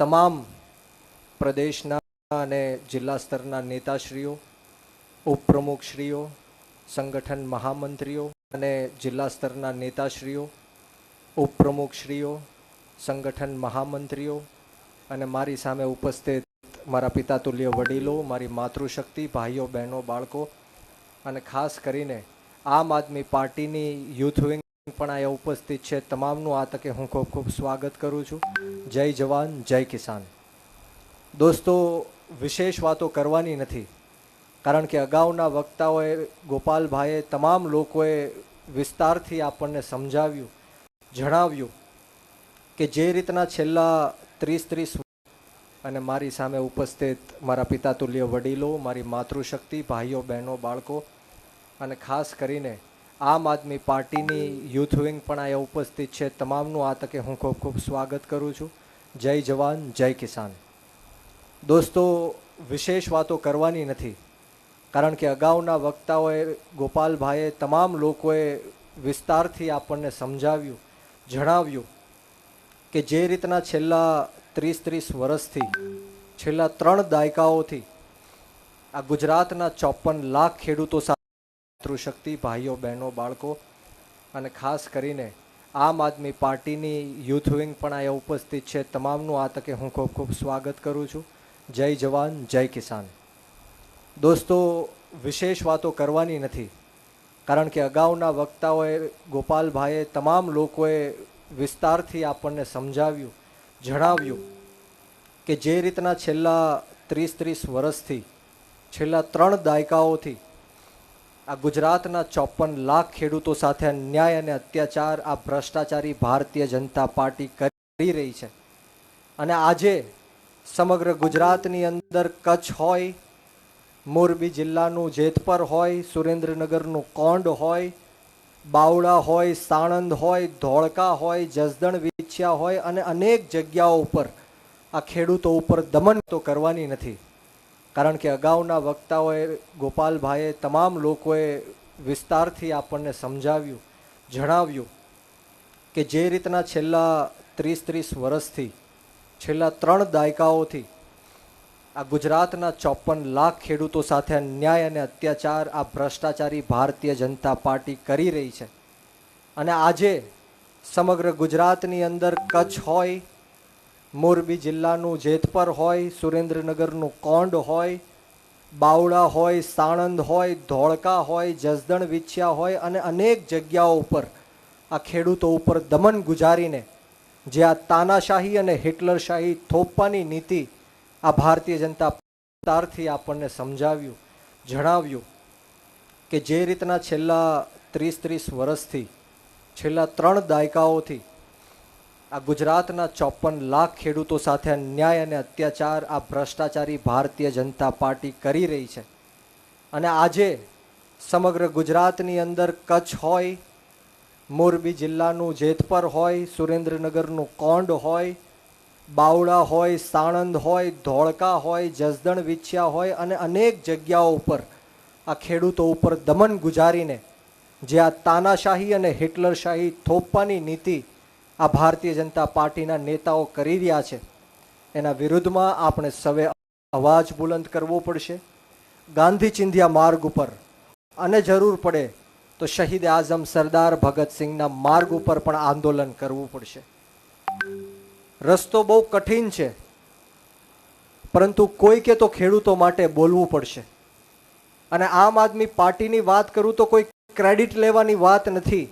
તમામ પ્રદેશના અને જિલ્લા સ્તરના નેતાશ્રીઓ, ઉપપ્રમુખશ્રીઓ, સંગઠન મહામંત્રીઓ અને જિલ્લા સ્તરના નેતાશ્રીઓ, ઉપપ્રમુખશ્રીઓ, સંગઠન મહામંત્રીઓ અને મારી સામે ઉપસ્થિત મારા પિતાતુલ્ય વડીલો, મારી માતૃશક્તિ, ભાઈઓ, બહેનો, બાળકો અને ખાસ કરીને આમ આદમી પાર્ટીની યુથ વિંગ પણ અહીંયા ઉપસ્થિત છે. તમામનું આ તકે હું ખૂબ ખૂબ સ્વાગત કરું છું. જય જવાન, જય કિસાન. દોસ્તો, વિશેષ વાતો કરવાની નથી, કારણ કે અગાઉના વક્તાઓએ, ગોપાલભાઈએ, તમામ લોકોએ વિસ્તારથી આપણને સમજાવ્યું, જણાવ્યું કે જે રીતના છેલ્લા 30 અને મારી સામે ઉપસ્થિત મારા પિતાતુલ્ય વડીલો, મારી માતૃશક્તિ, ભાઈઓ, બહેનો, બાળકો અને ખાસ કરીને આમ આદમી પાર્ટીની યુથ વિંગ પણ અહીંયા ઉપસ્થિત છે. તમામનું આ તકે હું ખૂબ ખૂબ સ્વાગત કરું છું. જય જવાન, જય કિસાન. દોસ્તો, વિશેષ વાતો કરવાની નથી, કારણ કે અગાઉના વક્તાઓએ, ગોપાલભાઈએ, તમામ લોકોએ વિસ્તારથી આપણને સમજાવ્યું, જણાવ્યું કે જે રીતના છેલ્લા 30 વર્ષથી, છેલ્લા 3 દાયકાઓથી આ ગુજરાતના 54 લાખ ખેડૂતો માતૃશક્તિ, ભાઈઓ, બહેનો, બાળકો અને ખાસ કરીને આમ આદમી પાર્ટીની યુથ વિંગ પણ અહીંયા ઉપસ્થિત છે. તમામનું આ તકે હું ખૂબ ખૂબ સ્વાગત કરું છું. જય જવાન, જય કિસાન. દોસ્તો, વિશેષ વાતો કરવાની નથી, કારણ કે અગાઉના વક્તાઓએ, ગોપાલભાઈએ, તમામ લોકોએ વિસ્તારથી આપણને સમજાવ્યું, જણાવ્યું કે જે રીતના છેલ્લા 30 વર્ષથી, છેલ્લા 3 દાયકાઓથી આ ગુજરાતના 54 લાખ ખેડૂતો સાથે અન્યાય અને અત્યાચાર આ ભ્રષ્ટાચારી ભારતીય જનતા પાર્ટી કરી રહી છે. અને આજે સમગ્ર ગુજરાતની અંદર કચ્છ હોય, મોરબી જિલ્લાનું જેતપર હોય, સુરેન્દ્રનગરનું કોંડ હોય, બાવળા હોય, સાણંદ હોય, ધોળકા હોય, જસદણ વિછિયા હોય અને અનેક જગ્યાઓ ઉપર આ ખેડૂતો ઉપર દમન તો કરવાની નથી, કારણ કે અગાઉના વક્તાઓએ, ગોપાલભાઈએ, તમામ લોકોએ વિસ્તારથી આપણને સમજાવ્યું, જણાવ્યું કે જે રીતના છેલ્લા 30 વર્ષથી, છેલ્લા 3 દાયકાઓથી આ ગુજરાતના 54 લાખ ખેડૂતો સાથે અન્યાય અને અત્યાચાર આ ભ્રષ્ટાચારી ભારતીય જનતા પાર્ટી કરી રહી છે. અને આજે સમગ્ર ગુજરાતની અંદર કચ્છ હોય, મોરબી જિલ્લાનું જેતપર હોય, સુરેન્દ્રનગરનું કોંડ હોય, બાવળા હોય, સાણંદ હોય, ધોળકા હોય, જસદણ વિછિયા હોય અને અનેક જગ્યાઓ ઉપર આ ખેડૂતો ઉપર દમન ગુજારીને જે આ તાનાશાહી અને હિટલરશાહી થોપવાની નીતિ આ ભારતીય જનતા પાર્ટીથી આપણને સમજાવ્યું, જણાવ્યું કે જે રીતના છેલ્લા 30 વર્ષથી, છેલ્લા 3 દાયકાઓથી આ ગુજરાતના 54 લાખ ખેડૂતો સાથે અન્યાય અને અત્યાચાર આ ભ્રષ્ટાચારી ભારતીય જનતા પાર્ટી કરી રહી છે. અને આજે સમગ્ર ગુજરાતની અંદર કચ્છ હોય, મોરબી જિલ્લાનું જેતપર હોય, સુરેન્દ્રનગરનું કોંડ હોય, બાવળા હોય, સાણંદ હોય, ધોળકા હોય, જસદણ વિછિયા હોય અને અનેક જગ્યાઓ ઉપર આ ખેડૂતો ઉપર દમન ગુજારીને જે આ તાનાશાહી અને હિટલરશાહી થોપવાની નીતિ આ ભારતીય જનતા પાર્ટીના નેતાઓ કરી રહ્યા છે, એના વિરુદ્ધમાં આપણે સૌએ અવાજ બુલંદ કરવો પડશે. ગાંધી ચિંધ્યા માર્ગ ઉપર અને જરૂર પડે તો શહીદ આઝમ સરદાર ભગતસિંહના માર્ગ ઉપર પણ આંદોલન કરવું પડશે. રસ્તો બહુ કઠિન છે, પરંતુ કોઈકે તો ખેડૂતો માટે બોલવું પડશે. અને આમ આદમી પાર્ટીની વાત કરું તો કોઈ ક્રેડિટ લેવાની વાત નથી,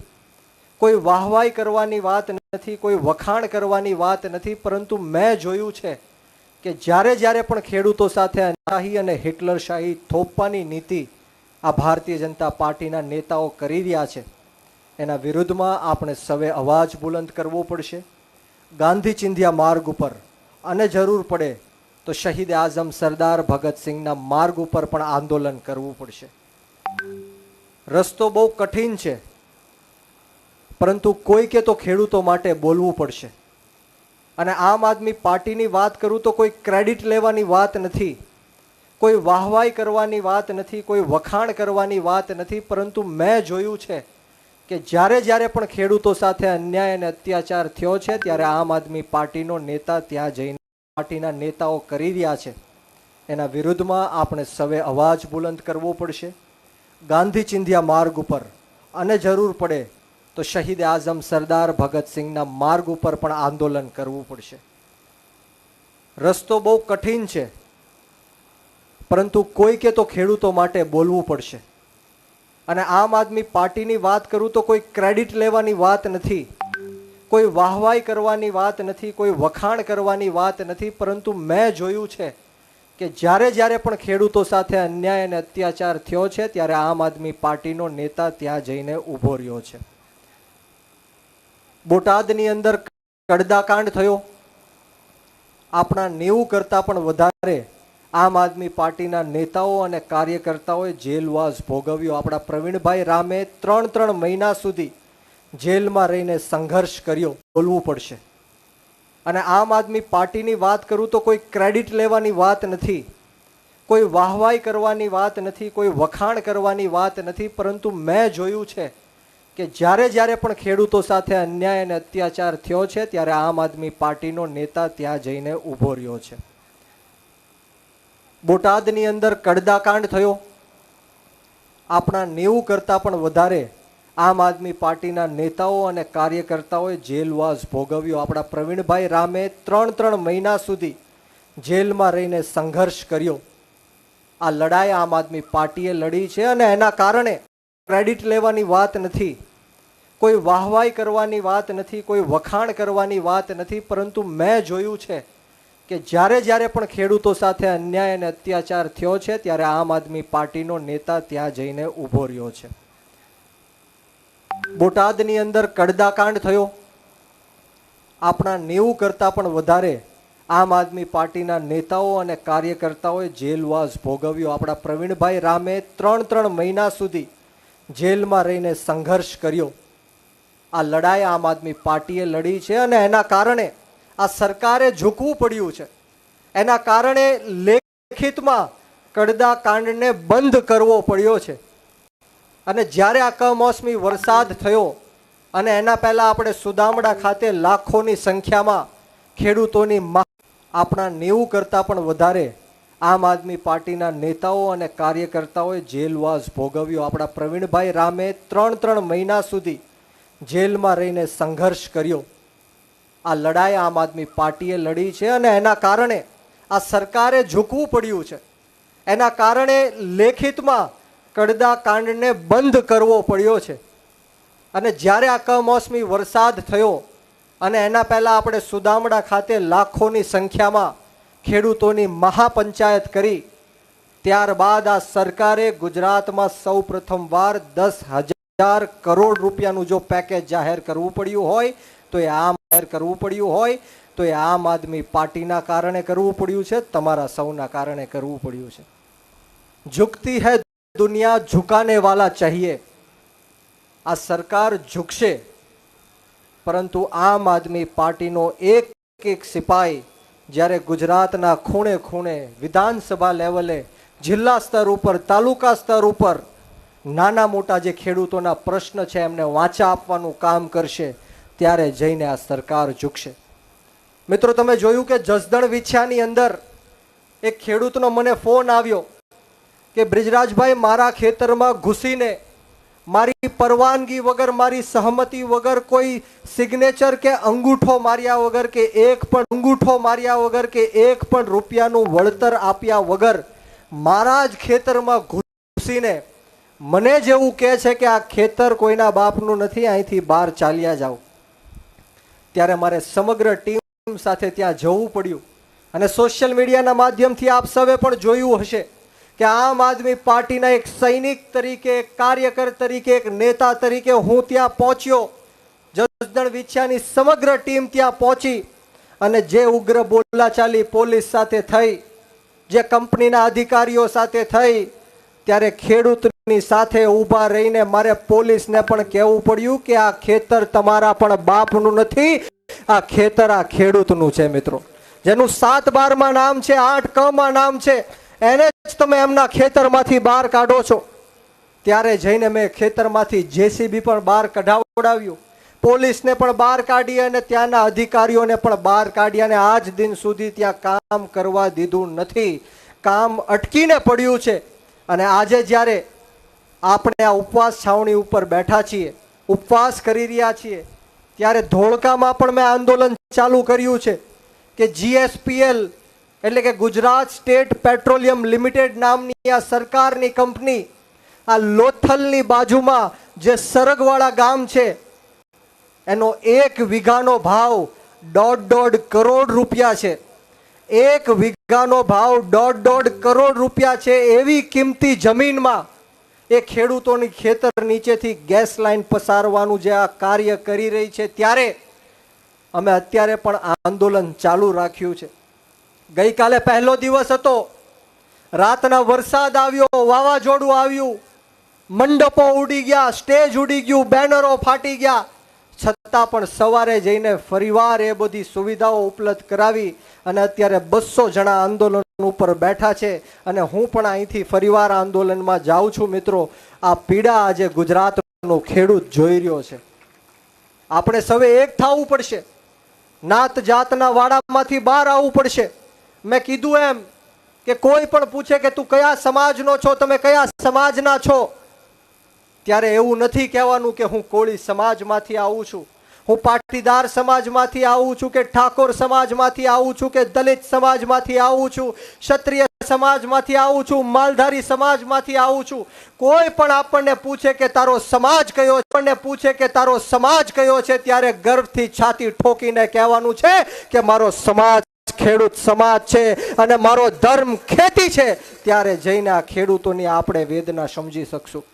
કોઈ વાહવાઈ કરવાની વાત નથી, કોઈ વખાણ કરવાની વાત નથી, પરંતુ મેં જોયું છે કે જ્યારે પણ ખેડૂતો સાથે અન્યાયી અને હિટલરશાહી થોપવાની નીતિ આ ભારતીય જનતા પાર્ટીના નેતાઓ કરી રહ્યા છે, એના વિરુદ્ધમાં આપણે સૌએ અવાજ બુલંદ કરવો પડશે. ગાંધી ચિંધ્યા માર્ગ ઉપર અને જરૂર પડે તો શહીદ આઝમ સરદાર ભગતસિંહના માર્ગ ઉપર પણ આંદોલન કરવું પડશે. રસ્તો બહુ કઠિન છે, પરંતુ કોઈકે તો ખેડૂતો માટે બોલવું પડશે. અને આમ આદમી પાર્ટીની વાત કરું તો કોઈ ક્રેડિટ લેવાની વાત નથી, કોઈ વાહવાઈ કરવાની વાત નથી, કોઈ વખાણ કરવાની વાત નથી, પરંતુ મેં જોયું છે કે જ્યારે પણ ખેડૂતો સાથે અન્યાય અને અત્યાચાર થયો છે ત્યારે આમ આદમી પાર્ટીનો નેતા ત્યાં જઈને પાર્ટીના નેતાઓ કરી રહ્યા છે એના વિરુદ્ધમાં આપણે સૌએ અવાજ બુલંદ કરવો પડશે. ગાંધી ચિંધ્યા માર્ગ ઉપર અને જરૂર પડે તો શહીદ આઝમ સરદાર ભગતસિંહના માર્ગ ઉપર પણ આંદોલન કરવું પડશે. રસ્તો બહુ કઠિન છે, પરંતુ કોઈકે તો ખેડૂતો માટે બોલવું પડશે. અને આમ આદમી પાર્ટીની વાત કરું તો કોઈ ક્રેડિટ લેવાની વાત નથી, કોઈ વાહવાઈ કરવાની વાત નથી, કોઈ વખાણ કરવાની વાત નથી, પરંતુ મેં જોયું છે કે જ્યારે જ્યારે પણ ખેડૂતો સાથે અન્યાય અને અત્યાચાર થયો છે ત્યારે આમ આદમી પાર્ટીનો નેતા ત્યાં જઈને ઊભો રહ્યો છે. બોટાદની અંદર કડદાકાંડ થયો, આપણા 90 કરતાં પણ વધારે આમ આદમી પાર્ટીના નેતાઓ અને કાર્યકર્તાઓએ જેલવાસ ભોગવ્યો. આપણા પ્રવીણભાઈ રામે 3 મહિના સુધી જેલમાં રહીને સંઘર્ષ કર્યો. બોલવું પડશે. અને આમ આદમી પાર્ટીની વાત કરું તો કોઈ ક્રેડિટ લેવાની વાત નથી, કોઈ વાહવાઈ કરવાની વાત નથી, કોઈ વખાણ કરવાની વાત નથી, પરંતુ મેં જોયું છે કે જ્યારે જ્યારે પણ ખેડૂતો સાથે અન્યાય અને અત્યાચાર થયો છે ત્યારે આમ આદમી પાર્ટીનો નેતા ત્યાં જઈને ઊભો રહ્યો છે. બોટાદની અંદર કડદાકાંડ થયો, આપણા 90 કરતાં પણ વધારે આમ આદમી પાર્ટીના નેતાઓ અને કાર્યકર્તાઓએ જેલવાસ ભોગવ્યો. આપણા પ્રવીણભાઈ રામે 3 મહિના સુધી જેલમાં રહીને સંઘર્ષ કર્યો. આ લડાઈ આમ આદમી પાર્ટીએ લડી છે અને એના કારણે ક્રેડિટ લેવાની વાત નથી, કોઈ વાહવાઈ કરવાની વાત નથી, કોઈ વખાણ કરવાની વાત નથી, પરંતુ મેં જોયું છે કે જ્યારે જ્યારે પણ ખેડૂતો સાથે અન્યાય અને અત્યાચાર થયો છે ત્યારે આમ આદમી પાર્ટીનો નેતા ત્યાં જઈને ઊભો રહ્યો છે. બોટાદની અંદર કડદાકાંડ થયો, આપણા 90 કરતાં પણ વધારે આમ આદમી પાર્ટીના નેતાઓ અને કાર્યકર્તાઓએ જેલવાસ ભોગવ્યો. આપણા પ્રવીણભાઈ રામે 3 મહિના સુધી જેલમાં રહીને સંઘર્ષ કર્યો. આ લડાઈ આમ આદમી પાર્ટીએ લડી છે અને એના કારણે આ સરકારે ઝૂકવું પડ્યું છે. એના કારણે લેખિતમાં કડદાકાંડને બંધ કરવો પડ્યો છે. અને જ્યારે આ કમોસમી વરસાદ થયો અને એના પહેલા આપણે સુદામડા ખાતે લાખોની સંખ્યામાં ખેડૂતોની આપણા 90 કરતાં પણ વધારે આમ આદમી પાર્ટીના નેતાઓ અને કાર્યકર્તાઓએ જેલવાસ ભોગવ્યો. આપણા પ્રવીણભાઈ રામે 3 મહિના સુધી જેલમાં રહીને સંઘર્ષ કર્યો. આ લડાઈ આમ આદમી પાર્ટીએ લડી છે અને એના કારણે આ સરકારે ઝૂકવું પડ્યું છે. એના કારણે લેખિતમાં કડદાકાંડને બંધ કરવો પડ્યો છે. અને જ્યારે આ કમોસમી વરસાદ થયો અને એના પહેલા આપણે સુદામડા ખાતે લાખોની સંખ્યામાં ખેડૂતોની મહાપંચાયત કરી, ત્યારબાદ આ સરકારે ગુજરાતમાં સૌ પ્રથમવાર 10,000 કરોડ રૂપિયાનું જો પેકેજ જાહેર કરવું પડ્યું હોય તો એ કરવું પડ્યું હોય તો એ આમ આદમી પાર્ટીના કારણે કરવું પડ્યું છે, તમારા સૌના કારણે કરવું પડ્યું છે. ઝુકતી હૈ દુનિયા, ઝુકાને વાલા ચાહીએ. આ સરકાર ઝુકશે, પરંતુ આમ આદમી પાર્ટીનો એક સિપાહી જ્યારે ગુજરાતના ખૂણે ખૂણે, વિધાનસભા લેવલે, જિલ્લા સ્તર ઉપર, તાલુકા સ્તર ઉપર નાના મોટા જે ખેડૂતોના પ્રશ્ન છે એમને વાંચા આપવાનું કામ કરશે, ત્યારે જઈને આ સરકાર ઝૂકશે. મિત્રો, તમે જોયું કે જસદણ વિછ્યાની અંદર એક ખેડૂતનો મને ફોન આવ્યો કે બ્રિજરાજભાઈ, મારા ખેતરમાં ઘૂસીને મારી પરવાનગી વગર, મારી સહમતિ વગર, કોઈ સિગ્નેચર કે અંગૂઠો માર્યા વગર કે એક પણ રૂપિયાનું વળતર આપ્યા વગર મારા જ ખેતરમાં ઘૂસીને મને જેવું કહે છે કે આ ખેતર કોઈના બાપનું નથી, અહીંથી બહાર ચાલ્યા જાઓ. ત્યારે મારે સમગ્ર ટીમ સાથે ત્યાં જવું પડ્યું. અને સોશિયલ મીડિયાના માધ્યમથી આપ સૌએ પણ જોયું હશે કે આમ આદમી પાર્ટીના એક સૈનિક તરીકે, એક કાર્યકર તરીકે, એક નેતા તરીકે હું ત્યાં પહોંચ્યો. જસદણ વિછ્યાની સમગ્ર ટીમ ત્યાં પહોંચી અને જે ઉગ્ર બોલાચાલી પોલીસ સાથે થઈ, જે કંપનીના અધિકારીઓ સાથે થઈ, ત્યારે ખેડૂતની સાથે ઊભા રહીને મારે પોલીસને પણ કહેવું પડ્યું કે આ ખેતર તમારા પણ બાપનું નથી, આ ખેતર આ ખેડૂતનું છે. મિત્રો, જેનું 7-12માં નામ છે, 8 નામ છે, એને જ તમે એમના ખેતરમાંથી બહાર કાઢો છો. ત્યારે જઈને મેં ખેતરમાંથી JCB પણ બહાર કઢાવડાવ્યું. પોલીસને પણ બહાર કાઢી અને ત્યાંના અધિકારીઓને પણ બહાર કાઢી અને આજ દિન સુધી ત્યાં કામ કરવા દીધું નથી. કામ અટકીને પડ્યું છે. અને આજે જ્યારે આપણે આ ઉપવાસ છાવણી ઉપર બેઠા છીએ, ઉપવાસ કરી રહ્યા છીએ, ત્યારે ધોળકામાં પણ મેં આંદોલન ચાલુ કર્યું છે કે GSPL એટલે કે ગુજરાત સ્ટેટ પેટ્રોલિયમ લિમિટેડ નામની આ સરકારની કંપની આ લોથલની બાજુમાં જે સરગવાડા ગામ છે એનો 1 વીઘાનો ભાવ 1.5 કરોડ રૂપિયા છે. 1 વીઘાનો ભાવ 1.5 કરોડ રૂપિયા છે. એવી કિંમતી જમીનમાં એ ખેડૂતોની ખેતર નીચેથી ગેસ લાઈન પસારવાનું જે આ કાર્ય કરી રહી છે, ત્યારે અમે અત્યારે પણ આંદોલન ચાલુ રાખ્યું છે. ગઈકાલે પહેલો દિવસ હતો, રાતના વરસાદ આવ્યો, વાવાઝોડું આવ્યું, મંડપો ઉડી ગયા, સ્ટેજ ઉડી ગયું, બેનરો ફાટી ગયા, છતાં પણ સવારે જઈને ફરીવાર એ બધી સુવિધાઓ ઉપલબ્ધ કરાવી અને અત્યારે 200 જણા આંદોલન ઉપર બેઠા છે. અને હું પણ અહીંથી ફરીવાર આંદોલનમાં જાઉં છું. મિત્રો, આ પીડા આજે ગુજરાતનો ખેડૂત જોઈ રહ્યો છે. આપણે સૌએ એક થવું પડશે, નાત જાતના વાડામાંથી બહાર આવવું પડશે. મેં કીધું એમ કે કોઈ પણ પૂછે કે તું કયા સમાજનો છો, તમે કયા સમાજના છો, ત્યારે એવું નથી કહેવાનું કે હું કોળી સમાજમાંથી આવું છું, હું પાટીદાર સમાજમાંથી આવું છું, કે ઠાકોર સમાજમાંથી આવું છું, કે દલિત સમાજમાંથી આવું છું, ક્ષત્રિય સમાજમાંથી આવું છું, માલધારી સમાજમાંથી આવું છું. કોઈ પણ આપણને પૂછે કે તારો સમાજ કયો છે, આપણને પૂછે કે તારો સમાજ કયો છે, ત્યારે ગર્વથી છાતી ઠોકીને કહેવાનું છે કે મારો સમાજ ખેડૂત સમાજ છે અને મારો ધર્મ ખેતી છે. ત્યારે જઈને આ ખેડૂતોની આપણે વેદના સમજી શકશું.